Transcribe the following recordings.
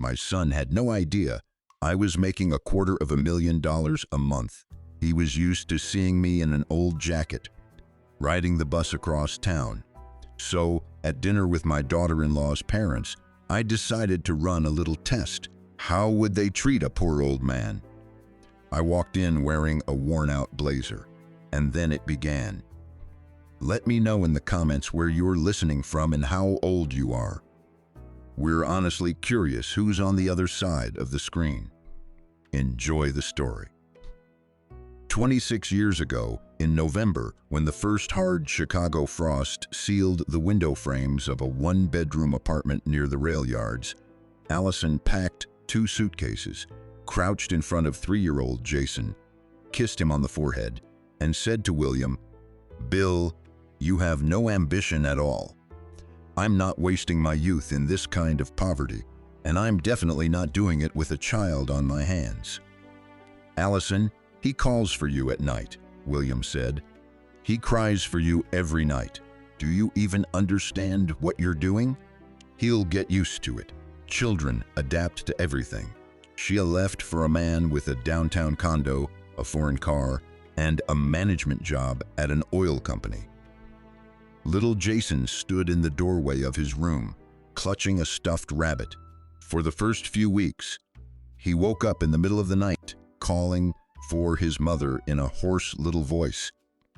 My son had no idea I was making $250,000 a month. He was used to seeing me in an old jacket, riding the bus across town. So, at dinner with my daughter-in-law's parents, I decided to run a little test. How would they treat a poor old man? I walked in wearing a worn-out blazer, and then it began. Let me know in the comments where you're listening from and how old you are. We're honestly curious who's on the other side of the screen. Enjoy the story. 26 years ago, in November, when the first hard Chicago frost sealed the window frames of a one-bedroom apartment near the rail yards, Allison packed 2 suitcases, crouched in front of 3-year-old Jason, kissed him on the forehead, and said to William, "Bill, you have no ambition at all. I'm not wasting my youth in this kind of poverty, and I'm definitely not doing it with a child on my hands." "Allison, he calls for you at night," William said. "He cries for you every night. Do you even understand what you're doing? He'll get used to it. Children adapt to everything." She left for a man with a downtown condo, a foreign car, and a management job at an oil company. Little Jason stood in the doorway of his room, clutching a stuffed rabbit. For the first few weeks, he woke up in the middle of the night, calling for his mother in a hoarse little voice,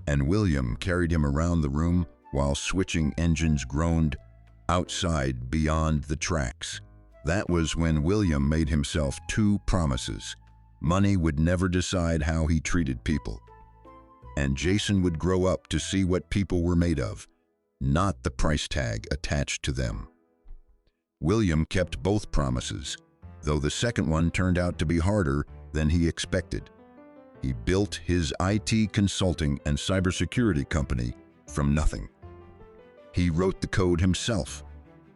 and William carried him around the room while switching engines groaned outside beyond the tracks. That was when William made himself 2 promises. Money would never decide how he treated people, and Jason would grow up to see what people were made of, not the price tag attached to them. William kept both promises, though the second one turned out to be harder than he expected. He built his IT consulting and cybersecurity company from nothing. He wrote the code himself,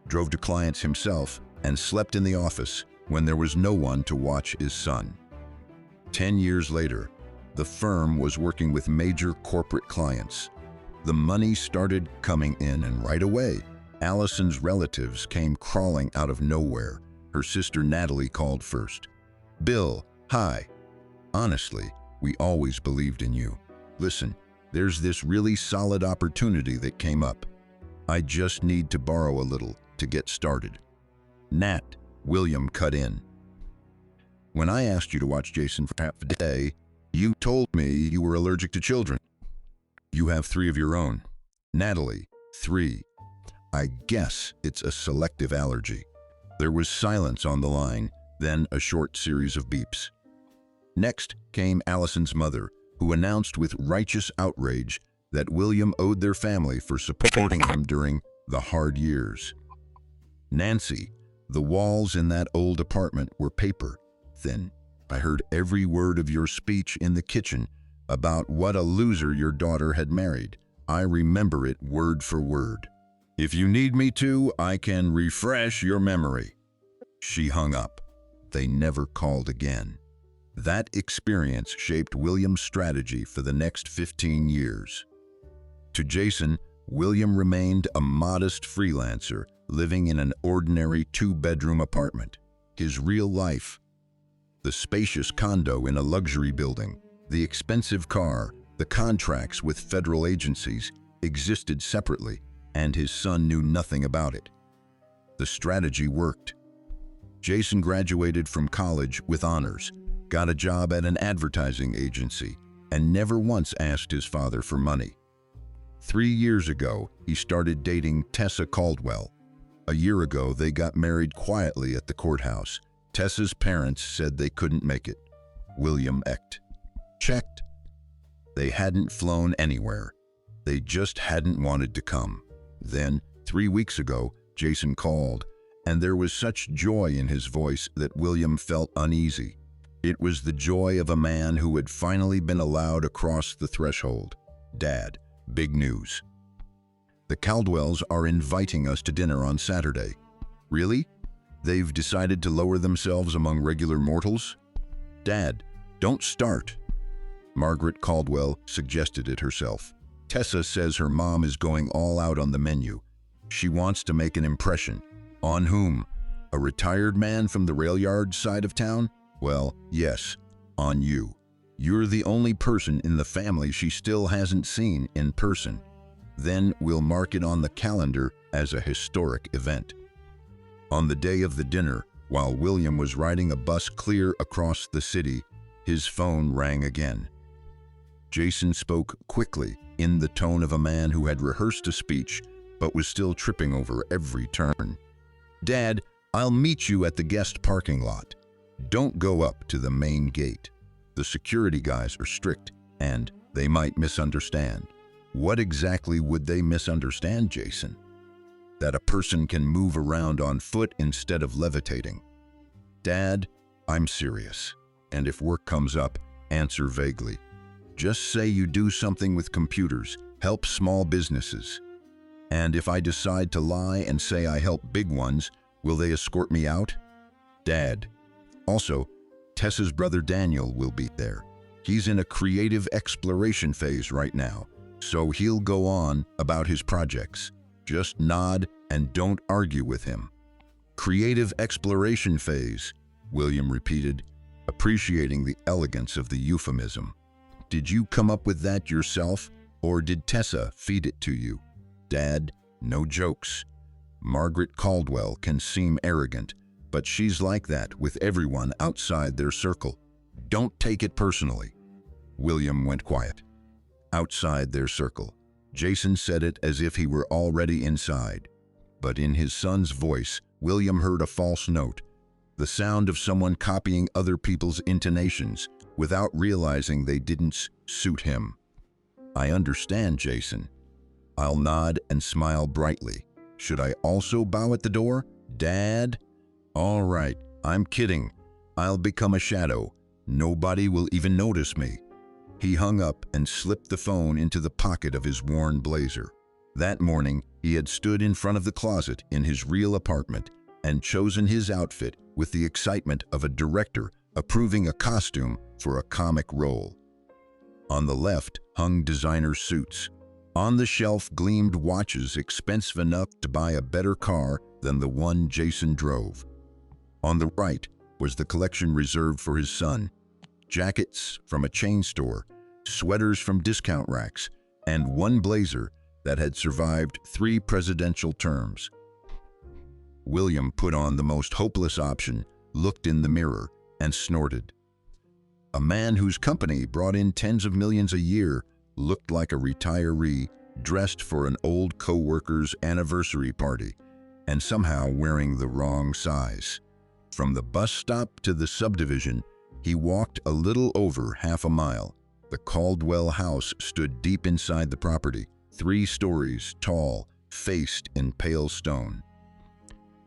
drove to clients himself, and slept in the office when there was no one to watch his son. 10 years later, the firm was working with major corporate clients. The money started coming in, and right away, Allison's relatives came crawling out of nowhere. Her sister Natalie called first. "Bill, hi. Honestly, we always believed in you. Listen, there's this really solid opportunity that came up. I just need to borrow a little to get started." "Nat," William cut in. "When I asked you to watch Jason for half a day, you told me you were allergic to children. You have 3 of your own. Natalie, 3. I guess it's a selective allergy." There was silence on the line, then a short series of beeps. Next came Allison's mother, who announced with righteous outrage that William owed their family for supporting him during the hard years. "Nancy, the walls in that old apartment were paper thin. I heard every word of your speech in the kitchen about what a loser your daughter had married. I remember it word for word. If you need me to, I can refresh your memory." She hung up. They never called again. That experience shaped William's strategy for the next 15 years. To Jason, William remained a modest freelancer living in an ordinary 2-bedroom apartment. His real life, the spacious condo in a luxury building, the expensive car, the contracts with federal agencies, existed separately, and his son knew nothing about it. The strategy worked. Jason graduated from college with honors, got a job at an advertising agency, and never once asked his father for money. 3 years ago, he started dating Tessa Caldwell. A year ago, they got married quietly at the courthouse. Tessa's parents said they couldn't make it. William checked. They hadn't flown anywhere. They just hadn't wanted to come. Then, 3 weeks ago, Jason called, and there was such joy in his voice that William felt uneasy. It was the joy of a man who had finally been allowed across the threshold. "Dad, big news. The Caldwells are inviting us to dinner on Saturday." "Really? They've decided to lower themselves among regular mortals?" "Dad, don't start." Margaret Caldwell suggested it herself. "Tessa says her mom is going all out on the menu. She wants to make an impression." "On whom?" A retired man from the rail yard side of town? Well, yes, on you. You're the only person in the family she still hasn't seen in person. Then we'll mark it on the calendar as a historic event. On the day of the dinner, while William was riding a bus clear across the city, his phone rang again. Jason spoke quickly, in the tone of a man who had rehearsed a speech but was still tripping over every turn. "Dad, I'll meet you at the guest parking lot. Don't go up to the main gate. The security guys are strict, and they might misunderstand." What exactly would they misunderstand, Jason? That a person can move around on foot instead of levitating. "Dad, I'm serious. And if work comes up, answer vaguely. Just say you do something with computers, help small businesses. And if I decide to lie and say I help big ones, will they escort me out? Dad." Also, Tessa's brother Daniel will be there. He's in a creative exploration phase right now, so he'll go on about his projects. Just nod and don't argue with him. "Creative exploration phase," William repeated, appreciating the elegance of the euphemism. "Did you come up with that yourself, or did Tessa feed it to you?" "Dad, no jokes. Margaret Caldwell can seem arrogant, but she's like that with everyone outside their circle. Don't take it personally." William went quiet. Outside their circle. Jason said it as if he were already inside. But in his son's voice, William heard a false note, the sound of someone copying other people's intonations without realizing they didn't suit him. "I understand, Jason." I'll nod and smile brightly. "Should I also bow at the door? Dad?" "All right, I'm kidding. I'll become a shadow. Nobody will even notice me." He hung up and slipped the phone into the pocket of his worn blazer. That morning, he had stood in front of the closet in his real apartment and chosen his outfit with the excitement of a director approving a costume for a comic role. On the left hung designer suits. On the shelf gleamed watches expensive enough to buy a better car than the one Jason drove. On the right was the collection reserved for his son. Jackets from a chain store, sweaters from discount racks, and one blazer that had survived 3 presidential terms. William put on the most hopeless option, looked in the mirror, and snorted. A man whose company brought in tens of millions a year looked like a retiree dressed for an old co-worker's anniversary party, and somehow wearing the wrong size. From the bus stop to the subdivision, he walked a little over half a mile. The Caldwell house stood deep inside the property, 3 stories tall, faced in pale stone.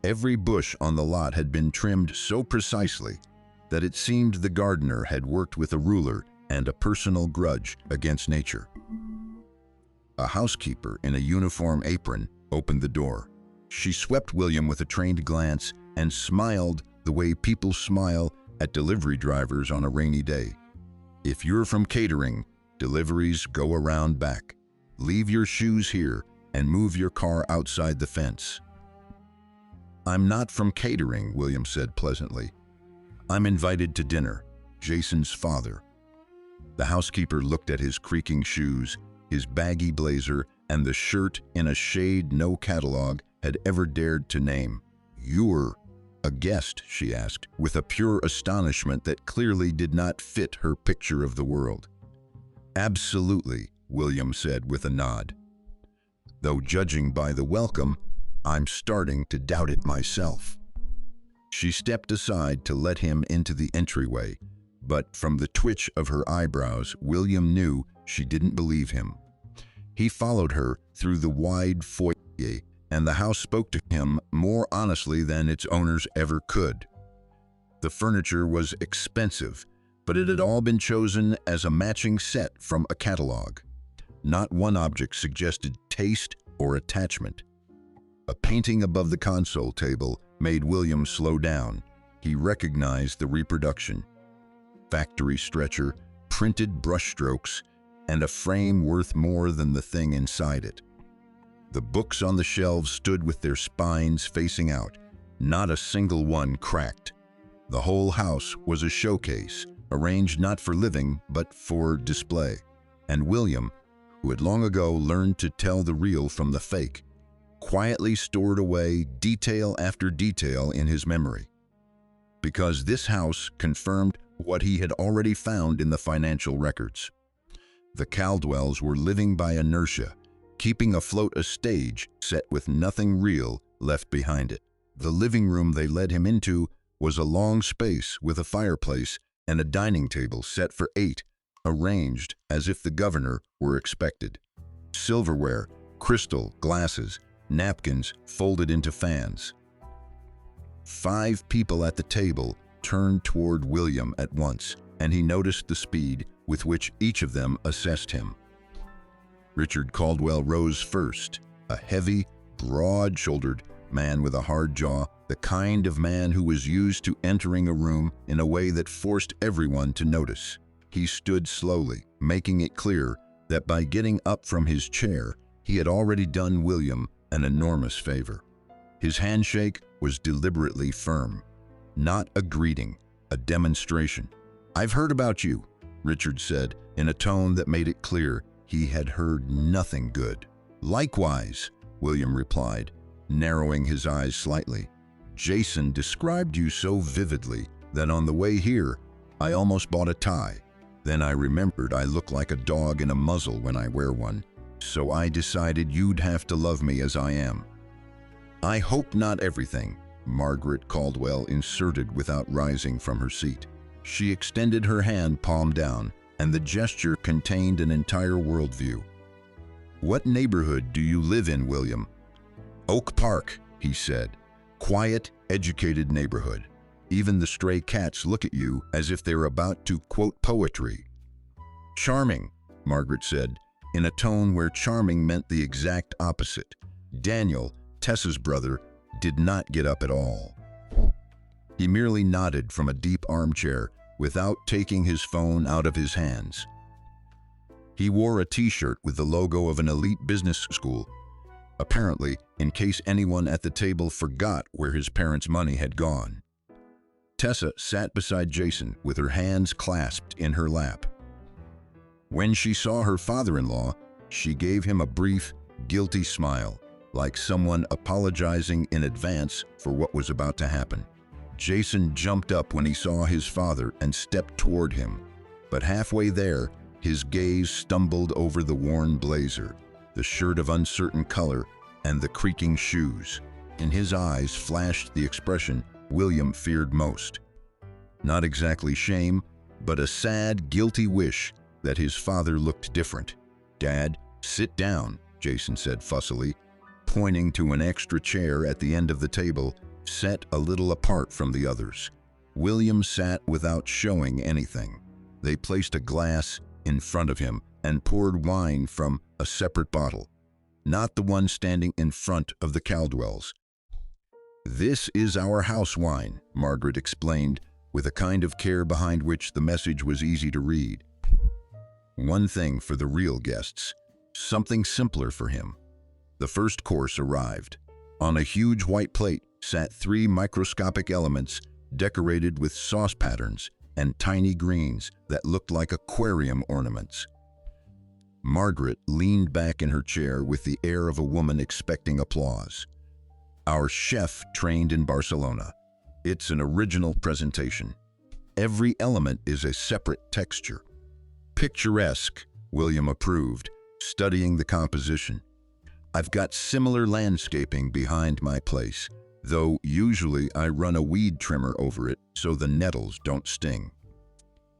Every bush on the lot had been trimmed so precisely that it seemed the gardener had worked with a ruler and a personal grudge against nature. A housekeeper in a uniform apron opened the door. She swept William with a trained glance and smiled the way people smile at delivery drivers on a rainy day. "If you're from catering, deliveries go around back. Leave your shoes here and move your car outside the fence." "I'm not from catering," William said pleasantly. "I'm invited to dinner. Jason's father." The housekeeper looked at his creaking shoes, his baggy blazer, and the shirt in a shade no catalog had ever dared to name. "You're a guest?" she asked, with a pure astonishment that clearly did not fit her picture of the world. "Absolutely," William said with a nod. "Though judging by the welcome, I'm starting to doubt it myself." She stepped aside to let him into the entryway, but from the twitch of her eyebrows, William knew she didn't believe him. He followed her through the wide foyer, and the house spoke to him more honestly than its owners ever could. The furniture was expensive, but it had all been chosen as a matching set from a catalog. Not one object suggested taste or attachment. A painting above the console table made William slow down. He recognized the reproduction. Factory stretcher, printed brushstrokes, and a frame worth more than the thing inside it. The books on the shelves stood with their spines facing out, Not a single one cracked. The whole house was a showcase, arranged not for living, but for display. And William, who had long ago learned to tell the real from the fake, quietly stored away detail after detail in his memory. Because this house confirmed what he had already found in the financial records. The Caldwells were living by inertia, keeping afloat a stage set with nothing real left behind it. The living room they led him into was a long space with a fireplace and a dining table set for 8, arranged as if the governor were expected. Silverware, crystal, glasses, napkins folded into fans. 5 people at the table turned toward William at once, and he noticed the speed with which each of them assessed him. Richard Caldwell rose first, a heavy, broad-shouldered man with a hard jaw, the kind of man who was used to entering a room in a way that forced everyone to notice. He stood slowly, making it clear that by getting up from his chair, he had already done William an enormous favor. His handshake was deliberately firm, not a greeting, a demonstration. "I've heard about you," Richard said in a tone that made it clear he had heard nothing good. "Likewise," William replied, narrowing his eyes slightly. "Jason described you so vividly that on the way here, I almost bought a tie. Then I remembered I look like a dog in a muzzle when I wear one, so I decided you'd have to love me as I am." "I hope not everything," Margaret Caldwell inserted without rising from her seat. She extended her hand palm down, and the gesture contained an entire worldview. "What neighborhood do you live in, William?" "Oak Park," he said. "Quiet, educated neighborhood. Even the stray cats look at you as if they're about to quote poetry." "Charming," Margaret said, in a tone where charming meant the exact opposite. Daniel, Tessa's brother, did not get up at all. He merely nodded from a deep armchair without taking his phone out of his hands. He wore a t-shirt with the logo of an elite business school, apparently in case anyone at the table forgot where his parents' money had gone. Tessa sat beside Jason with her hands clasped in her lap. When she saw her father-in-law, she gave him a brief, guilty smile, like someone apologizing in advance for what was about to happen. Jason jumped up when he saw his father and stepped toward him, but halfway there, his gaze stumbled over the worn blazer, the shirt of uncertain color, and the creaking shoes. In his eyes flashed the expression William feared most. Not exactly shame, but a sad, guilty wish that his father looked different. "Dad, sit down," Jason said fussily, pointing to an extra chair at the end of the table, set a little apart from the others. William sat without showing anything. They placed a glass in front of him and poured wine from a separate bottle, not the one standing in front of the Caldwells. "This is our house wine," Margaret explained, with a kind of care behind which the message was easy to read. One thing for the real guests, something simpler for him. The first course arrived. On a huge white plate sat 3 microscopic elements decorated with sauce patterns and tiny greens that looked like aquarium ornaments. Margaret leaned back in her chair with the air of a woman expecting applause. "Our chef trained in Barcelona. It's an original presentation. Every element is a separate texture." "Picturesque," William approved, studying the composition. "I've got similar landscaping behind my place, though usually I run a weed trimmer over it so the nettles don't sting."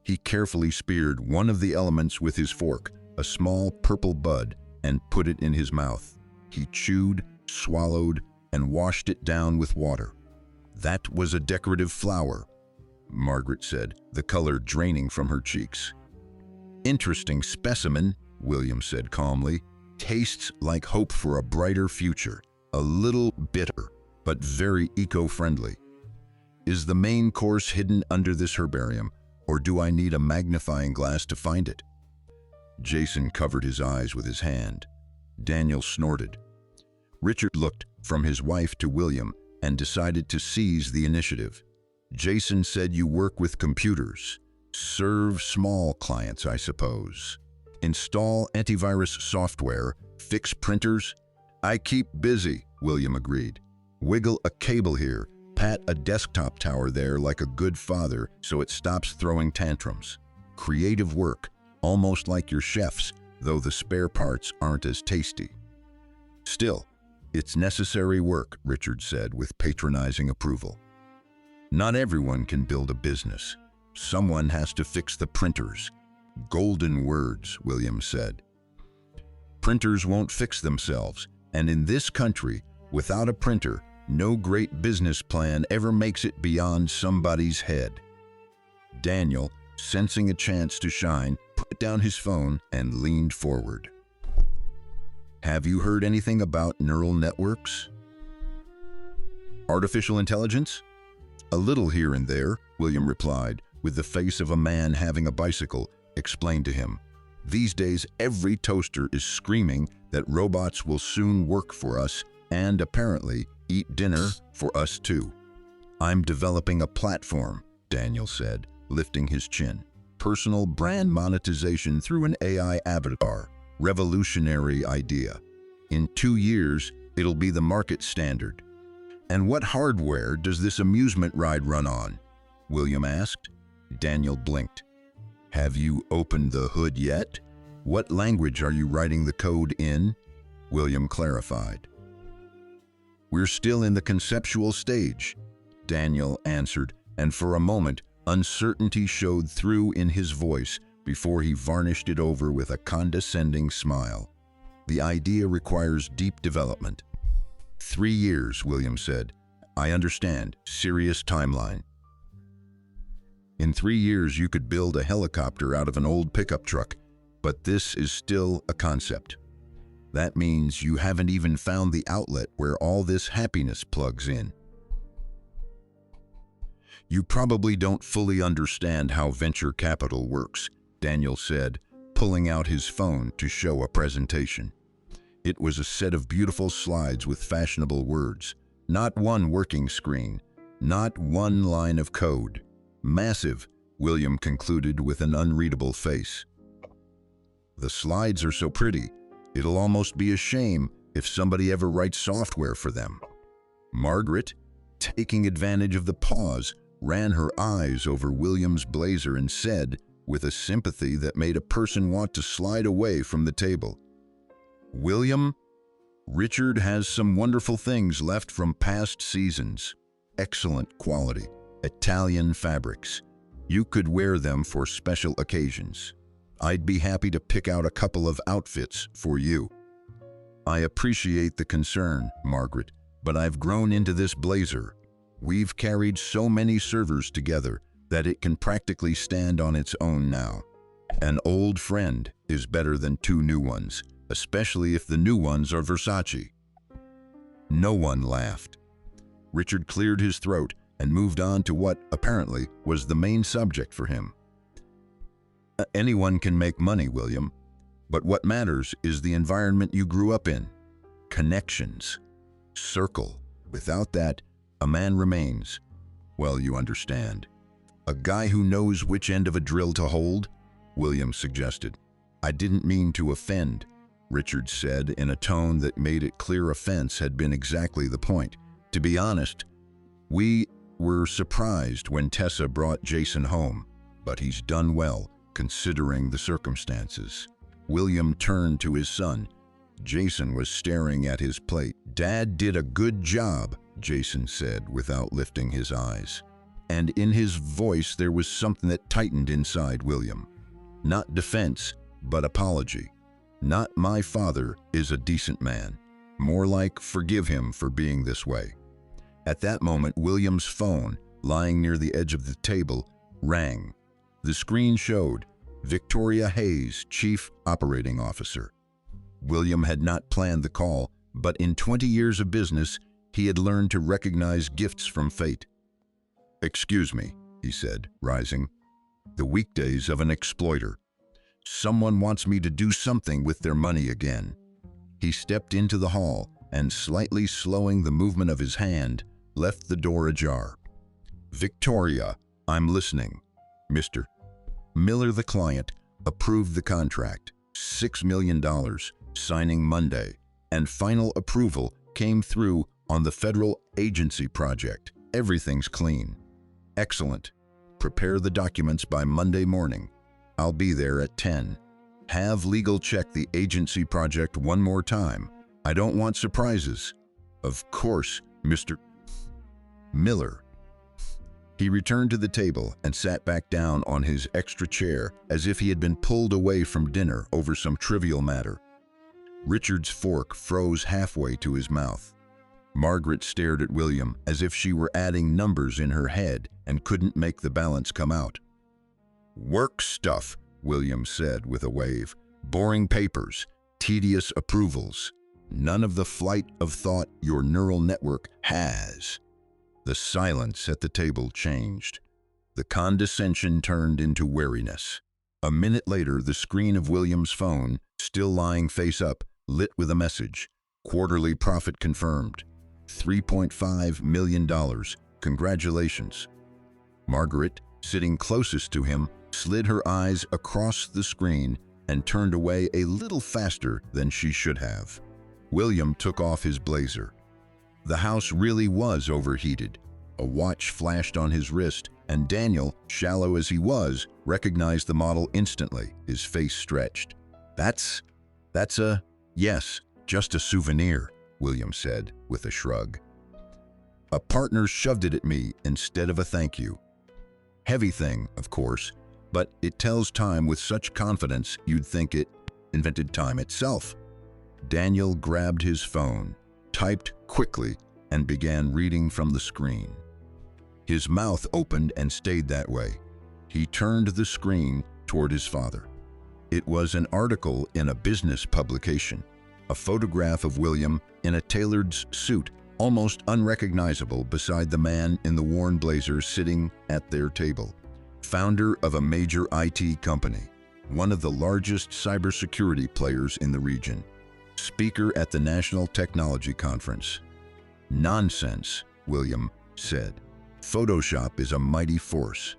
He carefully speared one of the elements with his fork, a small purple bud, and put it in his mouth. He chewed, swallowed, and washed it down with water. "That was a decorative flower," Margaret said, the color draining from her cheeks. "Interesting specimen," William said calmly. "Tastes like hope for a brighter future. A little bitter, but very eco-friendly. Is the main course hidden under this herbarium, or do I need a magnifying glass to find it?" Jason covered his eyes with his hand. Daniel snorted. Richard looked from his wife to William and decided to seize the initiative. Jason said you work with computers. Serve small clients, I suppose. Install antivirus software, fix printers. I keep busy, William agreed. Wiggle a cable here, pat a desktop tower there like a good father so it stops throwing tantrums. Creative work, almost like your chefs, though the spare parts aren't as tasty. Still, it's necessary work, Richard said with patronizing approval. Not everyone can build a business. Someone has to fix the printers. Golden words, William said. Printers won't fix themselves, and in this country, without a printer, no great business plan ever makes it beyond somebody's head. Daniel, sensing a chance to shine, put down his phone and leaned forward. Have you heard anything about neural networks? Artificial intelligence? A little here and there, William replied, with the face of a man having a bicycle explained to him. These days, every toaster is screaming that robots will soon work for us and apparently eat dinner for us too. I'm developing a platform, Daniel said, lifting his chin. Personal brand monetization through an AI avatar. Revolutionary idea. In 2 years, it'll be the market standard. And what hardware does this amusement ride run on? William asked. Daniel blinked. Have you opened the hood yet? What language are you writing the code in? William clarified. We're still in the conceptual stage, Daniel answered, and for a moment, uncertainty showed through in his voice before he varnished it over with a condescending smile. The idea requires deep development. 3 years, William said. I understand. Serious timeline. In 3 years, you could build a helicopter out of an old pickup truck, but this is still a concept. That means you haven't even found the outlet where all this happiness plugs in. You probably don't fully understand how venture capital works, Daniel said, pulling out his phone to show a presentation. It was a set of beautiful slides with fashionable words. Not one working screen, not one line of code. Massive, William concluded with an unreadable face. The slides are so pretty, it'll almost be a shame if somebody ever writes software for them. Margaret, taking advantage of the pause, ran her eyes over William's blazer and said, with a sympathy that made a person want to slide away from the table, William, Richard has some wonderful things left from past seasons. Excellent quality, Italian fabrics. You could wear them for special occasions. I'd be happy to pick out a couple of outfits for you. I appreciate the concern, Margaret, but I've grown into this blazer. We've carried so many servers together that it can practically stand on its own now. An old friend is better than 2 new ones, especially if the new ones are Versace. No one laughed. Richard cleared his throat and moved on to what, apparently, was the main subject for him. Anyone can make money, William, but what matters is the environment you grew up in. Connections. Circle. Without that, a man remains, well, you understand. A guy who knows which end of a drill to hold, William suggested. I didn't mean to offend, Richard said in a tone that made it clear offense had been exactly the point. To be honest, we were surprised when Tessa brought Jason home, but he's done well, considering the circumstances. William turned to his son. Jason was staring at his plate. Dad did a good job, Jason said without lifting his eyes. And in his voice there was something that tightened inside William. Not defense, but apology. Not my father is a decent man. More like forgive him for being this way. At that moment, William's phone, lying near the edge of the table, rang. The screen showed Victoria Hayes, Chief Operating Officer. William had not planned the call, but in 20 years of business, he had learned to recognize gifts from fate. Excuse me, he said, rising. The weekdays of an exploiter. Someone wants me to do something with their money again. He stepped into the hall and, slightly slowing the movement of his hand, left the door ajar. "Victoria, I'm listening." Mr. Miller, the client, approved the contract, $6 million, signing Monday, and final approval came through on the federal agency project. "Everything's clean." "Excellent. Prepare the documents by Monday morning. I'll be there at 10. Have legal check the agency project one more time. I don't want surprises." "Of course, Mr. Miller." He returned to the table and sat back down on his extra chair as if he had been pulled away from dinner over some trivial matter. Richard's fork froze halfway to his mouth. Margaret stared at William as if she were adding numbers in her head and couldn't make the balance come out. "Work stuff," William said with a wave. "Boring papers, tedious approvals. None of the flight of thought your neural network has." The silence at the table changed. The condescension turned into wariness. A minute later, the screen of William's phone, still lying face up, lit with a message. "Quarterly profit confirmed. $3.5 million. Congratulations." Margaret, sitting closest to him, slid her eyes across the screen and turned away a little faster than she should have. William took off his blazer. The house really was overheated. A watch flashed on his wrist, and Daniel, shallow as he was, recognized the model instantly, his face stretched. That's yes, just a souvenir," William said with a shrug. "A partner shoved it at me instead of a thank you. Heavy thing, of course, but it tells time with such confidence you'd think it invented time itself." Daniel grabbed his phone, typed quickly, and began reading from the screen. His mouth opened and stayed that way. He turned the screen toward his father. It was an article in a business publication, a photograph of William in a tailored suit, almost unrecognizable beside the man in the worn blazer sitting at their table. Founder of a major IT company, one of the largest cybersecurity players in the region. Speaker at the National Technology Conference. "Nonsense," William said. "Photoshop is a mighty force.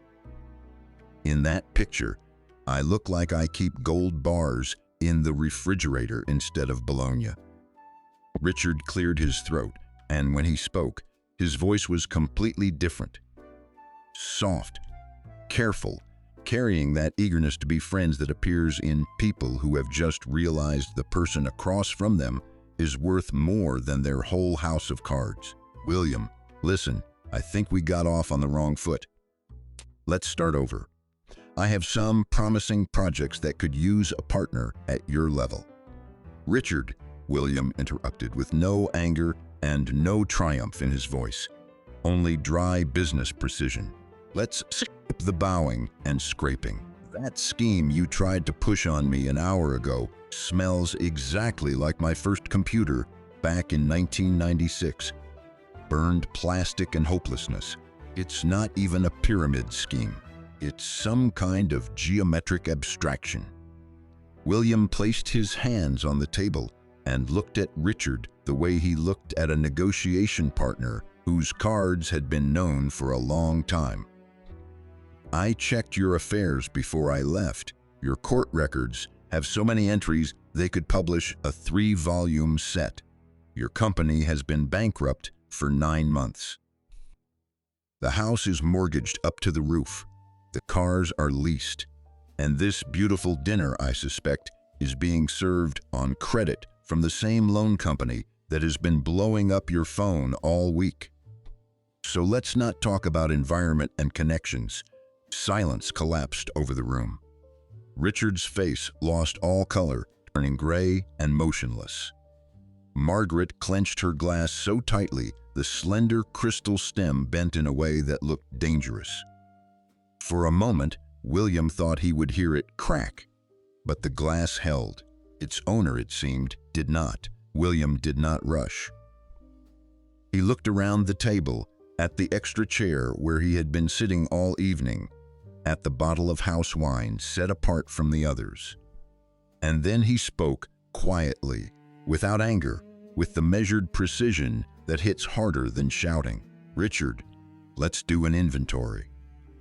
In that picture, I look like I keep gold bars in the refrigerator instead of bologna." Richard cleared his throat, and when he spoke, his voice was completely different. Soft, careful, carrying that eagerness to be friends that appears in people who have just realized the person across from them is worth more than their whole house of cards. "William, listen, I think we got off on the wrong foot. Let's start over. I have some promising projects that could use a partner at your level." "Richard," William interrupted with no anger and no triumph in his voice, only dry business precision. "Let's skip the bowing and scraping. That scheme you tried to push on me an hour ago smells exactly like my first computer back in 1996. Burned plastic and hopelessness. It's not even a pyramid scheme. It's some kind of geometric abstraction." William placed his hands on the table and looked at Richard the way he looked at a negotiation partner whose cards had been known for a long time. "I checked your affairs before I left. Your court records have so many entries they could publish a 3-volume set. Your company has been bankrupt for 9 months. The house is mortgaged up to the roof. The cars are leased. And this beautiful dinner, I suspect, is being served on credit from the same loan company that has been blowing up your phone all week. So let's not talk about environment and connections." Silence collapsed over the room. Richard's face lost all color, turning gray and motionless. Margaret clenched her glass so tightly the slender crystal stem bent in a way that looked dangerous. For a moment, William thought he would hear it crack, but the glass held. Its owner, it seemed, did not. William did not rush. He looked around the table, at the extra chair where he had been sitting all evening, at the bottle of house wine set apart from the others. And then he spoke quietly, without anger, with the measured precision that hits harder than shouting. Richard, let's do an inventory.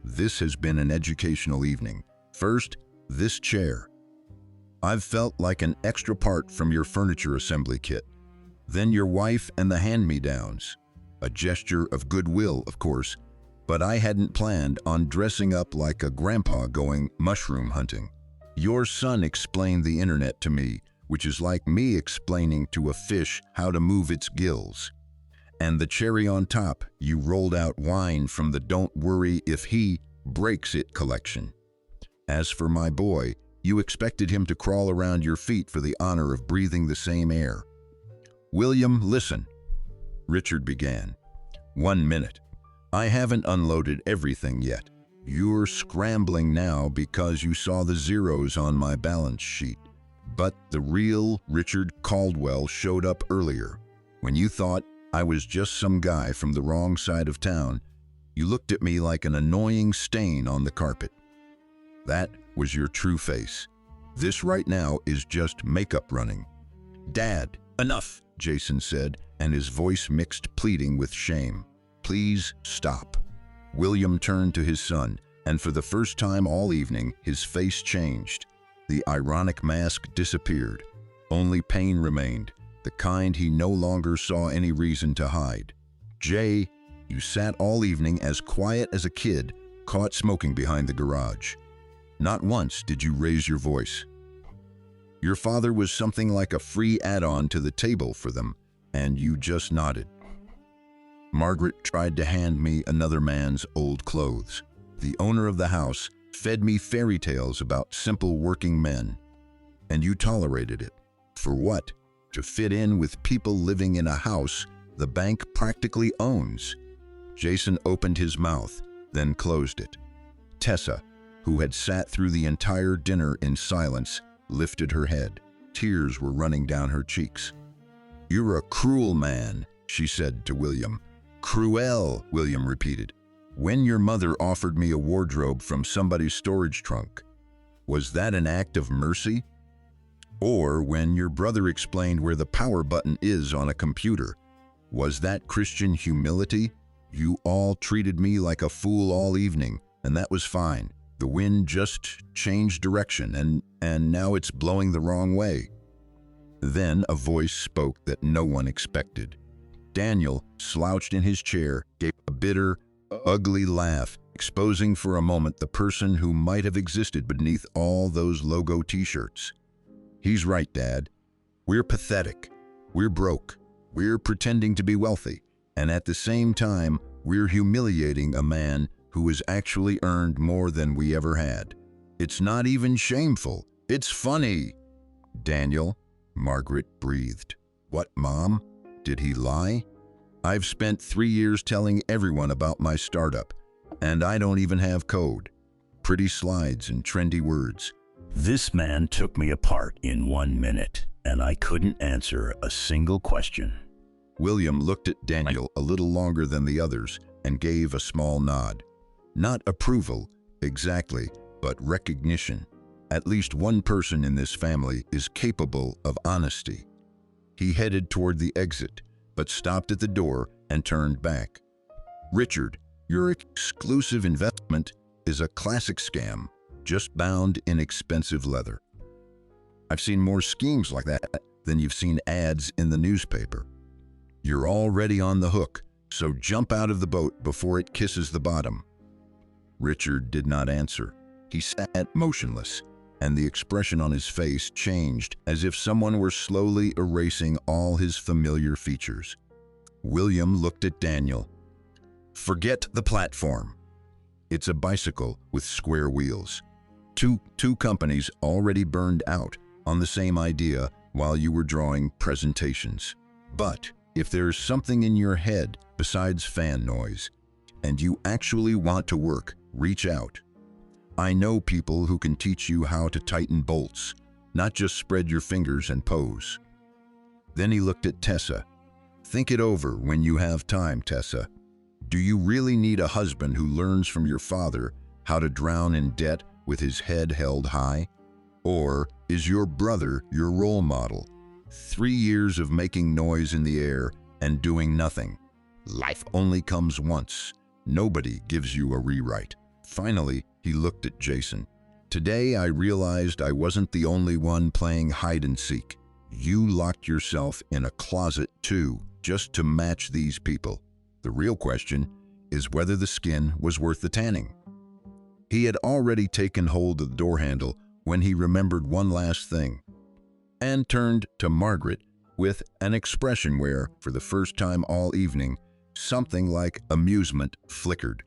This has been an educational evening. First, this chair. I've felt like an extra part from your furniture assembly kit. Then your wife and the hand-me-downs. A gesture of goodwill, of course, but I hadn't planned on dressing up like a grandpa going mushroom hunting. Your son explained the internet to me, which is like me explaining to a fish how to move its gills. And the cherry on top, you rolled out wine from the "Don't Worry If He Breaks It" collection. As for my boy, you expected him to crawl around your feet for the honor of breathing the same air. William, listen, Richard began. 1 minute. I haven't unloaded everything yet. You're scrambling now because you saw the zeros on my balance sheet. But the real Richard Caldwell showed up earlier. When you thought I was just some guy from the wrong side of town, you looked at me like an annoying stain on the carpet. That was your true face. This right now is just makeup running. Dad, enough, Jason said, and his voice mixed pleading with shame. Please stop. William turned to his son, and for the first time all evening, his face changed. The ironic mask disappeared. Only pain remained, the kind he no longer saw any reason to hide. Jay, you sat all evening as quiet as a kid caught smoking behind the garage. Not once did you raise your voice. Your father was something like a free add-on to the table for them, and you just nodded. Margaret tried to hand me another man's old clothes. The owner of the house fed me fairy tales about simple working men. And you tolerated it. For what? To fit in with people living in a house the bank practically owns. Jason opened his mouth, then closed it. Tessa, who had sat through the entire dinner in silence, lifted her head. Tears were running down her cheeks. You're a cruel man, she said to William. Cruel, William repeated. When your mother offered me a wardrobe from somebody's storage trunk, was that an act of mercy? Or when your brother explained where the power button is on a computer, was that Christian humility? You all treated me like a fool all evening, and that was fine. The wind just changed direction, and now it's blowing the wrong way. Then a voice spoke that no one expected. Daniel, slouched in his chair, gave a bitter, ugly laugh, exposing for a moment the person who might have existed beneath all those logo t-shirts. He's right, Dad. We're pathetic. We're broke. We're pretending to be wealthy. And at the same time, we're humiliating a man who has actually earned more than we ever had. It's not even shameful. It's funny. Daniel, Margaret breathed. What, Mom? Did he lie? I've spent 3 years telling everyone about my startup, and I don't even have code. Pretty slides and trendy words. This man took me apart in 1 minute, and I couldn't answer a single question. William looked at Daniel a little longer than the others and gave a small nod. Not approval, exactly, but recognition. At least one person in this family is capable of honesty. He headed toward the exit, but stopped at the door and turned back. Richard, your exclusive investment is a classic scam, just bound in expensive leather. I've seen more schemes like that than you've seen ads in the newspaper. You're already on the hook, so jump out of the boat before it kisses the bottom. Richard did not answer. He sat motionless, and the expression on his face changed as if someone were slowly erasing all his familiar features. William looked at Daniel. Forget the platform. It's a bicycle with square wheels. Two companies already burned out on the same idea while you were drawing presentations. But if there's something in your head besides fan noise, and you actually want to work, reach out. I know people who can teach you how to tighten bolts, not just spread your fingers and pose. Then he looked at Tessa. Think it over when you have time, Tessa. Do you really need a husband who learns from your father how to drown in debt with his head held high? Or is your brother your role model? 3 years of making noise in the air and doing nothing. Life only comes once. Nobody gives you a rewrite. Finally, he looked at Jason. Today I realized I wasn't the only one playing hide and seek. You locked yourself in a closet too, just to match these people. The real question is whether the skin was worth the tanning. He had already taken hold of the door handle when he remembered one last thing, and turned to Margaret with an expression where, for the first time all evening, something like amusement flickered.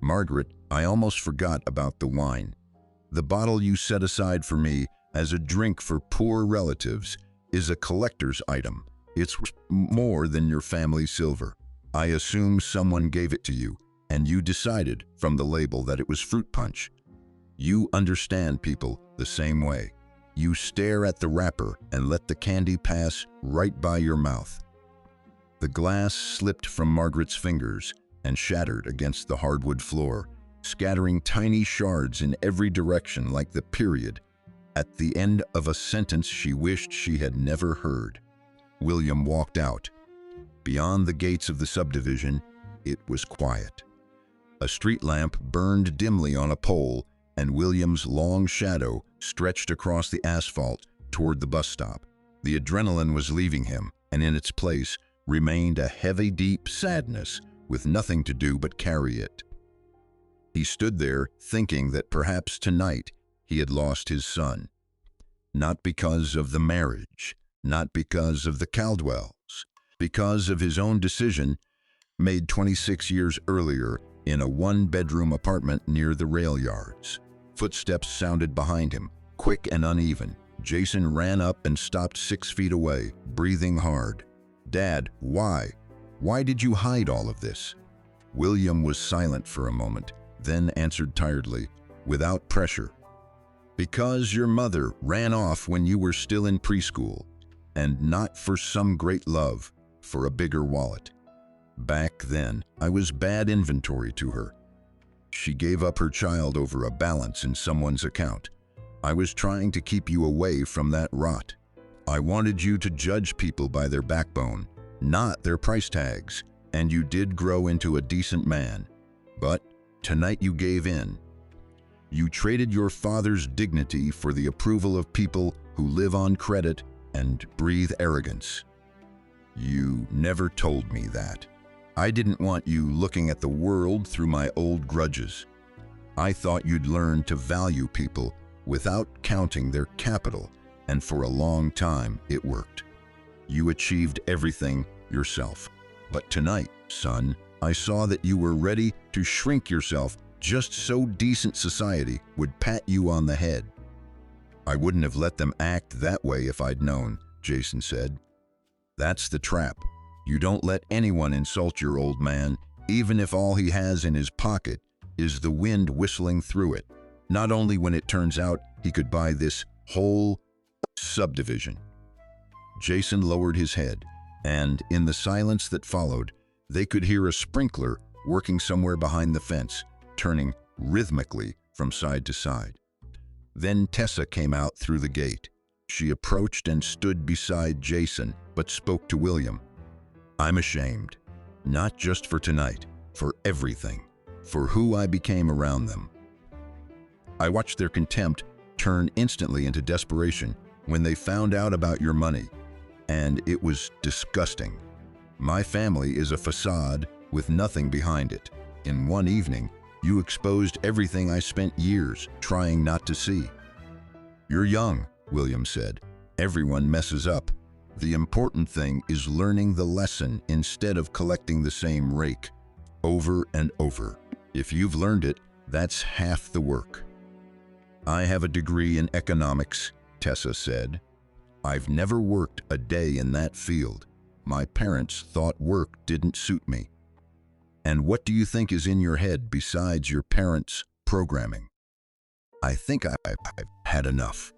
Margaret, I almost forgot about the wine. The bottle you set aside for me as a drink for poor relatives is a collector's item. It's more than your family silver. I assume someone gave it to you, and you decided from the label that it was fruit punch. You understand people the same way. You stare at the wrapper and let the candy pass right by your mouth. The glass slipped from Margaret's fingers and shattered against the hardwood floor, scattering tiny shards in every direction like the period at the end of a sentence she wished she had never heard. William walked out. Beyond the gates of the subdivision, it was quiet. A street lamp burned dimly on a pole, and William's long shadow stretched across the asphalt toward the bus stop. The adrenaline was leaving him, and in its place remained a heavy, deep sadness with nothing to do but carry it. He stood there thinking that perhaps tonight he had lost his son. Not because of the marriage, not because of the Caldwells, because of his own decision made 26 years earlier in a one-bedroom apartment near the rail yards. Footsteps sounded behind him, quick and uneven. Jason ran up and stopped 6 feet away, breathing hard. "Dad, why? Why did you hide all of this?" William was silent for a moment, then answered tiredly, without pressure. "Because your mother ran off when you were still in preschool, and not for some great love, for a bigger wallet. Back then, I was bad inventory to her. She gave up her child over a balance in someone's account. I was trying to keep you away from that rot. I wanted you to judge people by their backbone, not their price tags, and you did grow into a decent man. But tonight you gave in. You traded your father's dignity for the approval of people who live on credit and breathe arrogance. You never told me that. I didn't want you looking at the world through my old grudges. I thought you'd learn to value people without counting their capital, and for a long time it worked. You achieved everything yourself. But tonight, son, I saw that you were ready to shrink yourself just so decent society would pat you on the head." "I wouldn't have let them act that way if I'd known," Jason said. "That's the trap. You don't let anyone insult your old man, even if all he has in his pocket is the wind whistling through it. Not only when it turns out he could buy this whole subdivision." Jason lowered his head, and in the silence that followed, they could hear a sprinkler working somewhere behind the fence, turning rhythmically from side to side. Then Tessa came out through the gate. She approached and stood beside Jason, but spoke to William. "I'm ashamed, not just for tonight, for everything, for who I became around them." I watched their contempt turn instantly into desperation when they found out about your money, and it was disgusting. My family is a facade with nothing behind it. In one evening, you exposed everything I spent years trying not to see. "You're young," William said. "Everyone messes up. The important thing is learning the lesson instead of collecting the same rake over and over. If you've learned it, that's half the work." "I have a degree in economics," Tessa said. "I've never worked a day in that field. My parents thought work didn't suit me." "And what do you think is in your head besides your parents' programming?" "I think I've had enough."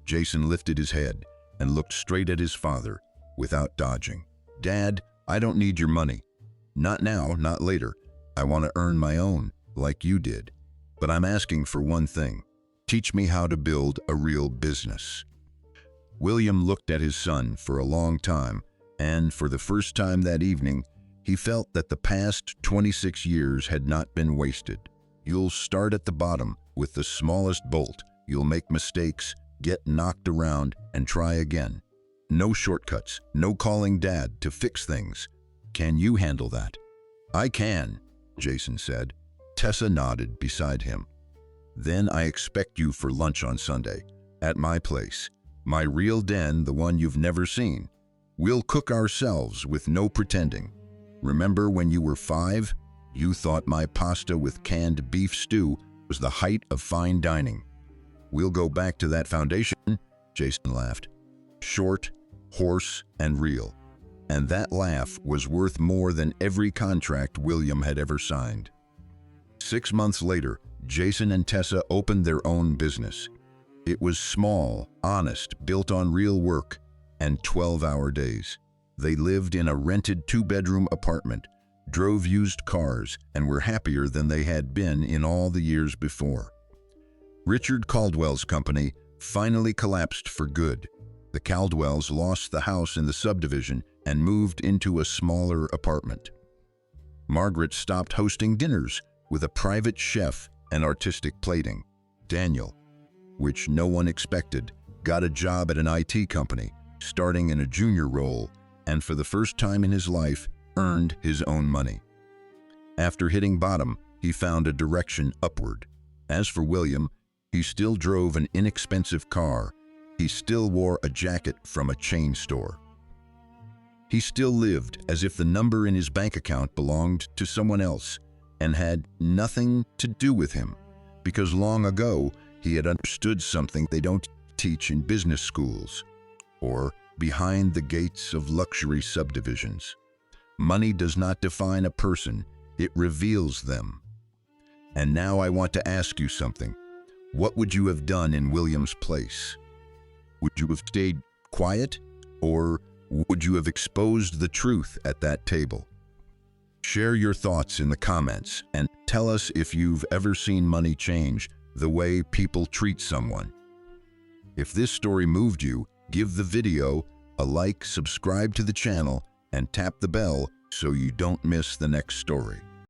Jason lifted his head and looked straight at his father without dodging. "Dad, I don't need your money. Not now, not later. I want to earn my own, like you did. But I'm asking for one thing. Teach me how to build a real business." William looked at his son for a long time, and for the first time that evening, He felt that the past 26 years had not been wasted. You'll start at the bottom with the smallest bolt. You'll make mistakes, get knocked around, and try again. No shortcuts, no calling Dad to fix things. Can you handle that? I can, Jason said. Tessa nodded beside him. Then I expect you for lunch on Sunday, at my place. My real den, the one you've never seen. We'll cook ourselves with no pretending. Remember when you were 5? You thought my pasta with canned beef stew was the height of fine dining. We'll go back to that foundation, Jason laughed. Short, hoarse, and real. And that laugh was worth more than every contract William had ever signed. 6 months later, Jason and Tessa opened their own business. It was small, honest, built on real work, and 12-hour days. They lived in a rented 2-bedroom apartment, drove used cars, and were happier than they had been in all the years before. Richard Caldwell's company finally collapsed for good. The Caldwells lost the house in the subdivision and moved into a smaller apartment. Margaret stopped hosting dinners with a private chef and artistic plating. Daniel, which no one expected, got a job at an IT company, starting in a junior role, and for the first time in his life, earned his own money. After hitting bottom, he found a direction upward. As for William, he still drove an inexpensive car. He still wore a jacket from a chain store. He still lived as if the number in his bank account belonged to someone else and had nothing to do with him, because long ago he had understood something they don't teach in business schools or behind the gates of luxury subdivisions. Money does not define a person, it reveals them. And now I want to ask you something. What would you have done in William's place? Would you have stayed quiet, or would you have exposed the truth at that table? Share your thoughts in the comments and tell us if you've ever seen money change the way people treat someone. If this story moved you, give the video a like, subscribe to the channel, and tap the bell so you don't miss the next story.